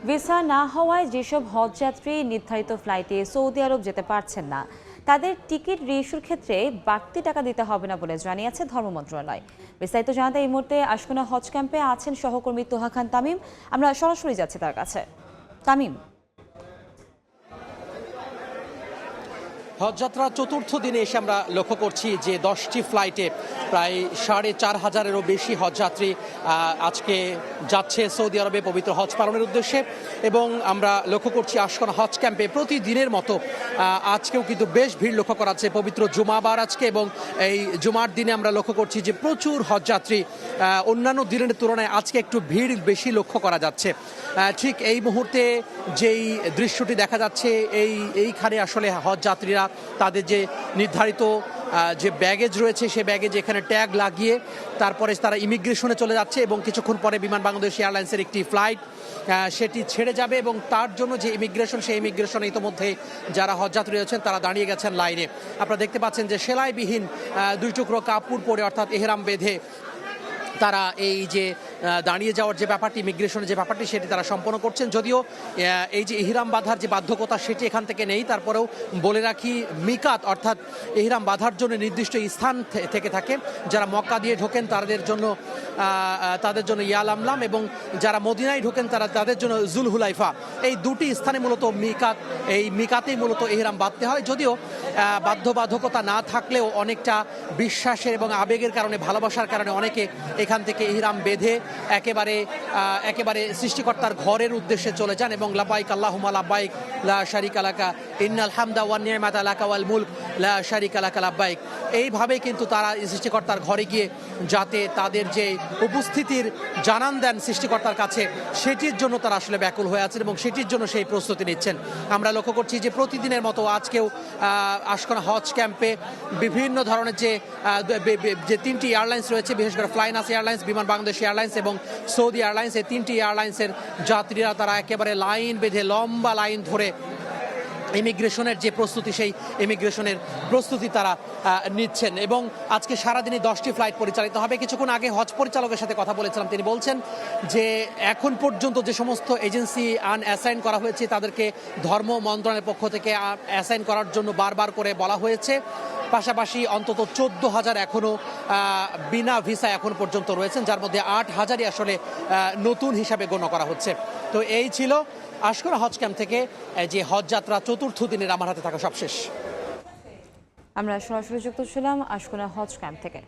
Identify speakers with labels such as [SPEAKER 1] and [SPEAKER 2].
[SPEAKER 1] Visa না হওয়ায় যেসব হজযাত্রী নির্ধারিত ফ্লাইটে সৌদি আরব যেতে পারছেন না তাদের টিকিট রিইস্যুর ক্ষেত্রে বাড়তি টাকা দিতে হবে না বলে জানিয়েছে ধর্ম মন্ত্রণালয়। বিস্তারিত জানাতে এই মুহূর্তে আশকোনা হজ ক্যাম্পে আছেন সহকর্মী তোহা খান তামিম। আমরা সরাসরি যাচ্ছি তার কাছে। তামিম,
[SPEAKER 2] হজযাত্রা চতুর্থ দিনে এসে আমরা লক্ষ্য করছি যে 10টি ফ্লাইটে প্রায় 4,500-এরও বেশি হজযাত্রী আজকে যাচ্ছে সৌদি আরবে পবিত্র হজ পালনের উদ্দেশ্যে। এবং আমরা লক্ষ্য করছি আশকোনা হজ ক্যাম্পে প্রতিদিনের মতো আজকেও কিন্তু বেশ ভিড় লক্ষ্য করা যাচ্ছে। পবিত্র জুমাবার আজকে, এবং এই জুমার দিনে আমরা লক্ষ্য করছি যে প্রচুর হজযাত্রী, অন্যান্য দিনের তুলনায় আজকে একটু ভিড় বেশি লক্ষ্য করা যাচ্ছে। ঠিক এই মুহূর্তে যেই দৃশ্যটি দেখা যাচ্ছে এইখানে আসলে হজযাত্রীরা তাদের যে নির্ধারিত যে ব্যাগেজ রয়েছে সে ব্যাগেজ এখানে ট্যাগ লাগিয়ে তারপরে তারা ইমিগ্রেশনে চলে যাচ্ছে, এবং কিছুক্ষণ পরে বিমান বাংলাদেশ এয়ারলাইন্সের একটি ফ্লাইট সেটি ছেড়ে যাবে, এবং তার জন্য যে ইমিগ্রেশন সেই ইমিগ্রেশনে ইতিমধ্যে যারা হজযাত্রী রয়েছেন তারা দাঁড়িয়ে গেছেন লাইনে। আপনারা দেখতে পাচ্ছেন যে সেলাইবিহীন 2 টুকরো কাপড় পরে অর্থাৎ এহরাম বেঁধে তারা এই যে দাঁড়িয়ে যাওয়ার যে ব্যাপারটি, ইমিগ্রেশনের যে ব্যাপারটি সেটি তারা সম্পন্ন করছেন। যদিও এই যে ইহরাম বাঁধার যে বাধ্যকতা সেটি এখান থেকে নেই, তারপরেও বলে রাখি মিকাত অর্থাৎ ইহরাম বাঁধার জন্য নির্দিষ্ট স্থান থেকে থাকে। যারা মক্কা দিয়ে ঢোকেন তাদের জন্য ইয়ালামলাম, এবং যারা মদিনায় ঢোকেন তাদের জন্য জুলহুলাইফা, এই দুটি স্থানে মূলত মিকাত, এই মিকাতেই মূলত ইহরাম বাঁধতে হয়। যদিও বাধ্যবাধকতা না থাকলেও অনেকটা বিশ্বাসের এবং আবেগের কারণে, ভালোবাসার কারণে অনেকে এখান থেকে ইহরাম বেঁধে একেবারে সৃষ্টিকর্তার ঘরের উদ্দেশ্যে চলে যান, এবং লাব্বাইক আল্লাহুম্মা লাব্বাইক লা শারিকা লাকা ইন্নাল হামদা ওয়ান নি'মাতা লাকা ওয়াল মুলক লা শারিকা লাকা লাব্বাইক, এইভাবে কিন্তু তারা সৃষ্টিকর্তার ঘরে গিয়ে যাতে তাদের যে উপস্থিতির জানান দেন সৃষ্টিকর্তার কাছে, সেটির জন্য তারা আসলে ব্যাকুল হয়ে আছেন এবং সেটির জন্য সেই প্রস্তুতি নিচ্ছেন। আমরা লক্ষ্য করছি যে প্রতিদিনের মতো আজকেও আশকোনা হজ ক্যাম্পে বিভিন্ন ধরনের যে 3টি এয়ারলাইন্স রয়েছে, বিশেষ করে ফ্লাইনাস এয়ারলাইন্স, বিমান বাংলাদেশ এয়ারলাইন্স এবং সৌদি এয়ারলাইন্স, এই 3টি এয়ারলাইন্সের যাত্রীরা তারা একেবারে লাইন বেঁধে লম্বা লাইন ধরে ইমিগ্রেশনের যে প্রস্তুতি সেই ইমিগ্রেশনের প্রস্তুতি তারা নিচ্ছেন। এবং আজকে সারাদিনই 10টি ফ্লাইট পরিচালিত হবে। কিছুক্ষণ আগে হজ পরিচালকের সাথে কথা বলেছিলাম, তিনি বলছেন যে এখন পর্যন্ত যে সমস্ত এজেন্সি আনঅ্যাসাইন করা হয়েছে তাদেরকে ধর্ম মন্ত্রণালয়ের পক্ষ থেকে অ্যাসাইন করার জন্য বারবার করে বলা হয়েছে। পাশাপাশি অন্তত 14,000 এখনও বিনা ভিসা এখন পর্যন্ত রয়েছেন, যার মধ্যে 8,000-ই আসলে নতুন হিসাবে গণ্য করা হচ্ছে। তো এই ছিল আশকোনা হজ ক্যাম্প থেকে যে হজযাত্রা চতুর্থ দিনের আমার হাতে থাকা সবশেষ।
[SPEAKER 1] আমরা সরাসরি যুক্ত ছিলাম আশকোনা হজ ক্যাম্প থেকে।